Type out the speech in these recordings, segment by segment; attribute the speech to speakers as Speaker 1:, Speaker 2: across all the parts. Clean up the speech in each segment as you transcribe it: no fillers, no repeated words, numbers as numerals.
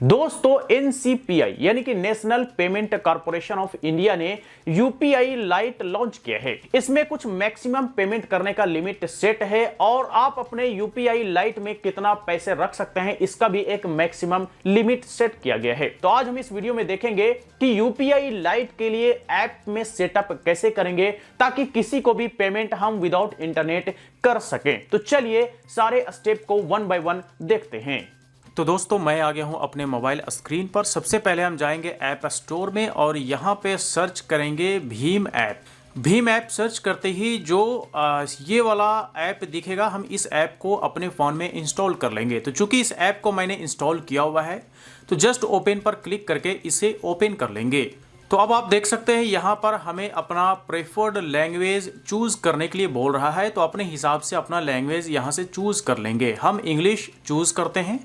Speaker 1: दोस्तों एनसीपीआई यानी कि national payment corporation of India ने यूपीआई लाइट लॉन्च किया है। इसमें कुछ मैक्सिमम पेमेंट करने का लिमिट सेट है और आप अपने यूपीआई लाइट में कितना पैसे रख सकते हैं इसका भी एक मैक्सिमम लिमिट सेट किया गया है। तो आज हम इस वीडियो में देखेंगे कि यूपीआई लाइट के लिए ऐप में सेटअप कैसे करेंगे ताकि किसी को भी पेमेंट हम विदाउट इंटरनेट कर सकें। तो चलिए सारे स्टेप को वन बाय वन देखते हैं।
Speaker 2: तो दोस्तों मैं आ गया हूं अपने मोबाइल स्क्रीन पर। सबसे पहले हम जाएंगे ऐप स्टोर में और यहां पे सर्च करेंगे Bhim app. Bhim app search करते ही जो ये वाला ऐप दिखेगा हम इस ऐप को अपने फ़ोन में इंस्टॉल कर लेंगे। तो चूंकि इस ऐप को मैंने इंस्टॉल किया हुआ है तो जस्ट ओपन पर क्लिक करके इसे ओपन कर लेंगे। तो अब आप देख सकते हैं यहाँ पर हमें अपना प्रेफर्ड लैंग्वेज चूज़ करने के लिए बोल रहा है। तो अपने हिसाब से अपना लैंग्वेज यहाँ से चूज़ कर लेंगे। हम इंग्लिश चूज़ करते हैं।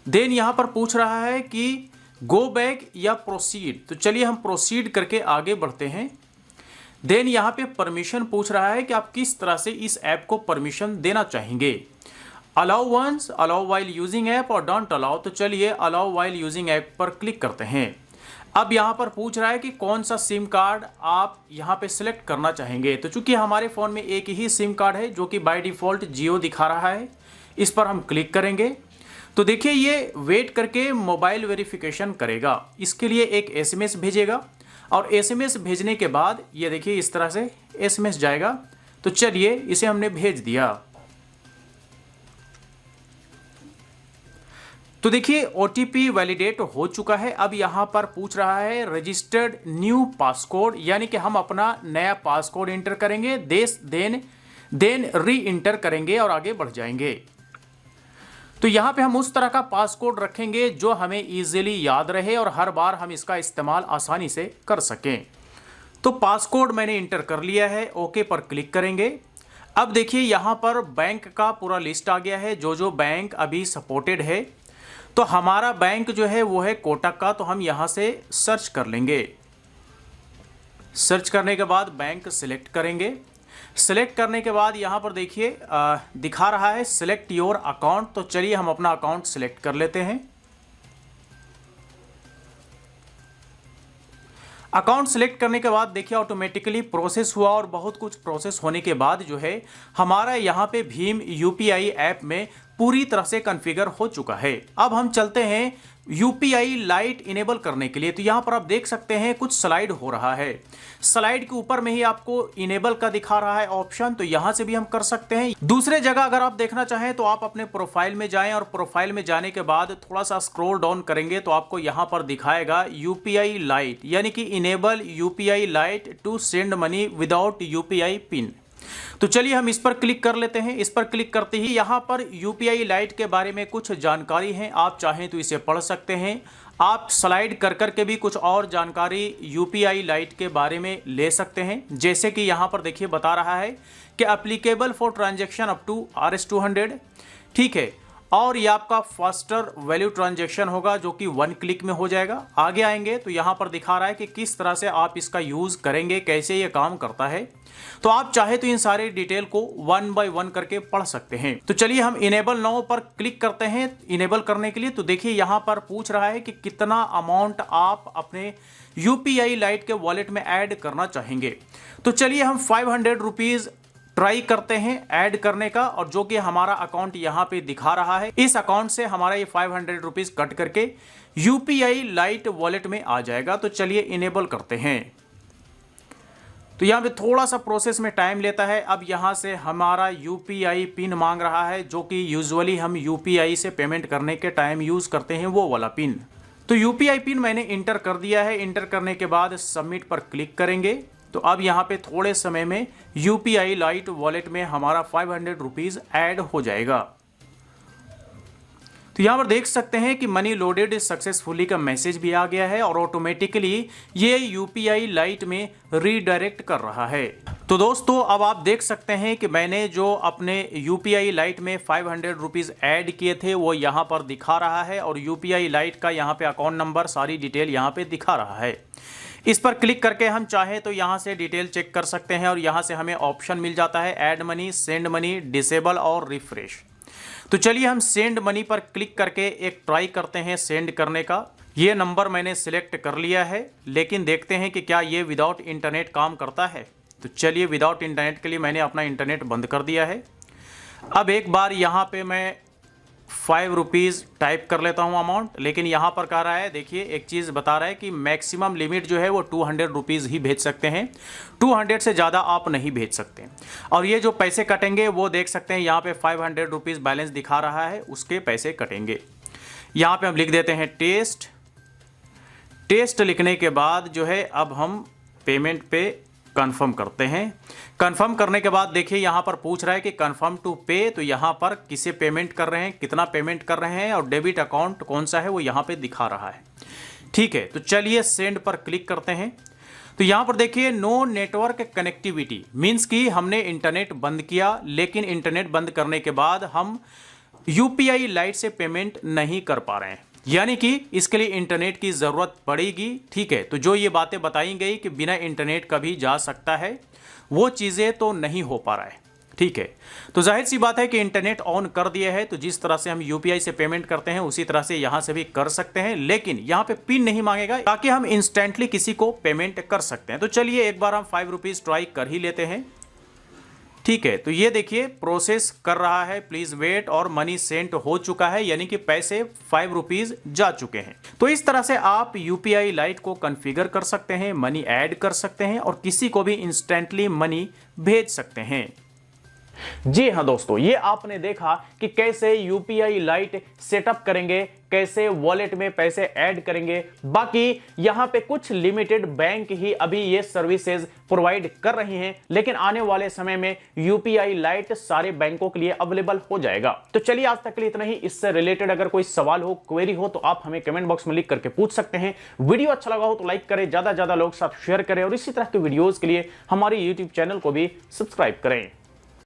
Speaker 2: देन यहाँ पर पूछ रहा है कि गो बैक या प्रोसीड। तो चलिए हम प्रोसीड करके आगे बढ़ते हैं। देन यहाँ पे परमिशन पूछ रहा है कि आप किस तरह से इस ऐप को परमिशन देना चाहेंगे। Allow once, allow while using app और डोंट अलाउ। तो चलिए अलाउ वाइल यूजिंग ऐप पर क्लिक करते हैं। अब यहाँ पर पूछ रहा है कि कौन सा सिम कार्ड आप यहाँ पे सिलेक्ट करना चाहेंगे। तो चूंकि हमारे फ़ोन में एक ही सिम कार्ड है जो कि बाय डिफ़ॉल्ट जियो दिखा रहा है, इस पर हम क्लिक करेंगे। तो देखिए ये वेट करके मोबाइल वेरिफिकेशन करेगा। इसके लिए एक एसएमएस भेजेगा और एसएमएस भेजने के बाद ये देखिए इस तरह से एसएमएस जाएगा। तो चलिए इसे हमने भेज दिया। तो देखिए ओटीपी वैलिडेट हो चुका है। अब यहाँ पर पूछ रहा है रजिस्टर्ड न्यू पासकोड, यानी कि हम अपना नया पासकोड इंटर करेंगे। देन री इंटर करेंगे और आगे बढ़ जाएंगे। तो यहाँ पे हम उस तरह का पासकोड रखेंगे जो हमें इजीली याद रहे और हर बार हम इसका इस्तेमाल आसानी से कर सकें। तो पासकोड मैंने इंटर कर लिया है। ओके पर क्लिक करेंगे। अब देखिए यहाँ पर बैंक का पूरा लिस्ट आ गया है, जो बैंक अभी सपोर्टेड है। तो हमारा बैंक जो है वो है कोटक का। तो हम यहाँ से सर्च कर लेंगे। सर्च करने के बाद बैंक सिलेक्ट करेंगे। सिलेक्ट करने के बाद यहाँ पर देखिए दिखा रहा है सिलेक्ट योर अकाउंट। तो चलिए हम अपना अकाउंट सिलेक्ट कर लेते हैं। अकाउंट सिलेक्ट करने के बाद देखिए ऑटोमेटिकली प्रोसेस हुआ और बहुत कुछ प्रोसेस होने के बाद जो है हमारा यहाँ पे भीम यूपीआई ऐप में पूरी तरह से कॉन्फ़िगर हो चुका है। अब हम चलते हैं यूपीआई लाइट इनेबल करने के लिए। तो यहाँ पर आप देख सकते हैं कुछ स्लाइड हो रहा है। स्लाइड के ऊपर में ही आपको इनेबल का दिखा रहा है ऑप्शन। तो यहाँ से भी हम कर सकते हैं। दूसरे जगह अगर आप देखना चाहें तो आप अपने प्रोफाइल में जाएं और प्रोफाइल में जाने के बाद थोड़ा सा स्क्रॉल डाउन करेंगे तो आपको यहाँ पर दिखाएगा यूपीआई लाइट, यानी कि enable UPI lite to send money without UPI PIN. तो चलिए हम इस पर क्लिक कर लेते हैं। इस पर क्लिक करते ही यहाँ पर यूपीआई लाइट के बारे में कुछ जानकारी है। आप चाहें तो इसे पढ़ सकते हैं। आप स्लाइड कर करके भी कुछ और जानकारी यूपीआई लाइट के बारे में ले सकते हैं। जैसे कि यहाँ पर देखिए बता रहा है कि applicable for transaction up to RS200, ठीक है। और ये आपका फास्टर वैल्यू ट्रांजैक्शन होगा जो कि 1 क्लिक में हो जाएगा। आगे आएंगे तो यहाँ पर दिखा रहा है कि किस तरह से आप इसका यूज़ करेंगे, कैसे ये काम करता है। तो आप चाहे तो इन सारे डिटेल को 1 बाय 1 करके पढ़ सकते हैं। तो चलिए हम इनेबल नाउ पर क्लिक करते हैं इनेबल करने के लिए। तो देखिए यहाँ पर पूछ रहा है कि कितना अमाउंट आप अपने यूपीआई लाइट के वॉलेट में ऐड करना चाहेंगे। तो चलिए हम 500 रुपीज़ ट्राई करते हैं ऐड करने का, और जो कि हमारा अकाउंट यहाँ पे दिखा रहा है। इस अकाउंट से हमारा ये 500 रुपीज़ कट करके यूपीआई लाइट वॉलेट में आ जाएगा। तो चलिए इनेबल करते हैं। तो यहाँ पे थोड़ा सा प्रोसेस में टाइम लेता है। अब यहाँ से हमारा यूपीआई पिन मांग रहा है, जो कि यूजुअली हम यूपीआई से पेमेंट करने के टाइम यूज़ करते हैं, वो वाला पिन। तो यूपीआई पिन मैंने इंटर कर दिया है। इंटर करने के बाद सबमिट पर क्लिक करेंगे। तो अब यहाँ पे थोड़े समय में यूपीआई लाइट वॉलेट में हमारा 500 रुपीज़ ऐड हो जाएगा। तो यहाँ पर देख सकते हैं कि मनी लोडेड सक्सेसफुली का मैसेज भी आ गया है और ऑटोमेटिकली ये यूपीआई लाइट में रीडायरेक्ट कर रहा है। तो दोस्तों अब आप देख सकते हैं कि मैंने जो अपने यूपीआई लाइट में 500 रुपीज़ ऐड किए थे वो यहाँ पर दिखा रहा है और यूपीआई लाइट का यहाँ पे अकाउंट नंबर सारी डिटेल यहाँ पे दिखा रहा है। इस पर क्लिक करके हम चाहें तो यहाँ से डिटेल चेक कर सकते हैं और यहाँ से हमें ऑप्शन मिल जाता है add money, send money, disable और रिफ्रेश। तो चलिए हम सेंड मनी पर क्लिक करके एक ट्राई करते हैं सेंड करने का। ये नंबर मैंने सिलेक्ट कर लिया है, लेकिन देखते हैं कि क्या ये विदाउट इंटरनेट काम करता है। तो चलिए विदाउट इंटरनेट के लिए मैंने अपना इंटरनेट बंद कर दिया है। अब एक बार यहाँ पे मैं 5 रुपीज़ टाइप कर लेता हूँ अमाउंट, लेकिन यहाँ पर कह रहा है, देखिए एक चीज़ बता रहा है कि मैक्सिमम लिमिट जो है वो 200 रुपीज़ ही भेज सकते हैं, 200 से ज़्यादा आप नहीं भेज सकते। और ये जो पैसे कटेंगे वो देख सकते हैं यहाँ पे 500 रुपीज़ बैलेंस दिखा रहा है, उसके पैसे कटेंगे। यहाँ पे हम लिख देते हैं टेस्ट। टेस्ट लिखने के बाद जो है अब हम पेमेंट पे कंफर्म करते हैं। कंफर्म करने के बाद देखिए यहाँ पर पूछ रहा है कि कंफर्म टू पे, तो यहाँ पर किसे पेमेंट कर रहे हैं, कितना पेमेंट कर रहे हैं और डेबिट अकाउंट कौन सा है वो यहाँ पे दिखा रहा है। ठीक है, तो चलिए सेंड पर क्लिक करते हैं। तो यहाँ पर देखिए नो नेटवर्क कनेक्टिविटी मीन्स कि हमने इंटरनेट बंद किया, लेकिन इंटरनेट बंद करने के बाद हम यूपीआई लाइट से पेमेंट नहीं कर पा रहे हैं, यानी कि इसके लिए इंटरनेट की ज़रूरत पड़ेगी। ठीक है, तो जो ये बातें बताई गई कि बिना इंटरनेट का भी जा सकता है, वो चीज़ें तो नहीं हो पा रहा है। ठीक है, तो जाहिर सी बात है कि इंटरनेट ऑन कर दिया है, तो जिस तरह से हम यूपीआई से पेमेंट करते हैं उसी तरह से यहाँ से भी कर सकते हैं, लेकिन यहाँ पे पिन नहीं मांगेगा ताकि हम इंस्टेंटली किसी को पेमेंट कर सकते हैं। तो चलिए एक बार हम 5 रुपीज़ ट्राई कर ही लेते हैं। ठीक है, तो ये देखिए प्रोसेस कर रहा है, प्लीज वेट, और मनी सेंट हो चुका है, यानी कि पैसे 5 रुपीज जा चुके हैं। तो इस तरह से आप यूपीआई लाइट को कॉन्फ़िगर कर सकते हैं, मनी ऐड कर सकते हैं और किसी को भी इंस्टेंटली मनी भेज सकते हैं।
Speaker 1: जी हाँ दोस्तों, ये आपने देखा कि कैसे यूपीआई लाइट सेटअप करेंगे, कैसे वॉलेट में पैसे ऐड करेंगे। बाकी यहाँ पे कुछ लिमिटेड बैंक ही अभी ये सर्विसेज प्रोवाइड कर रही हैं, लेकिन आने वाले समय में यूपीआई लाइट सारे बैंकों के लिए अवेलेबल हो जाएगा। तो चलिए आज तक के लिए इतना ही। इससे रिलेटेड अगर कोई सवाल हो, क्वेरी हो, तो आप हमें कमेंट बॉक्स में लिख करके पूछ सकते हैं। वीडियो अच्छा लगा हो तो लाइक करें, ज्यादा से ज्यादा लोग साथ शेयर करें और इसी तरह के वीडियोज के लिए हमारे यूट्यूब चैनल को भी सब्सक्राइब करें।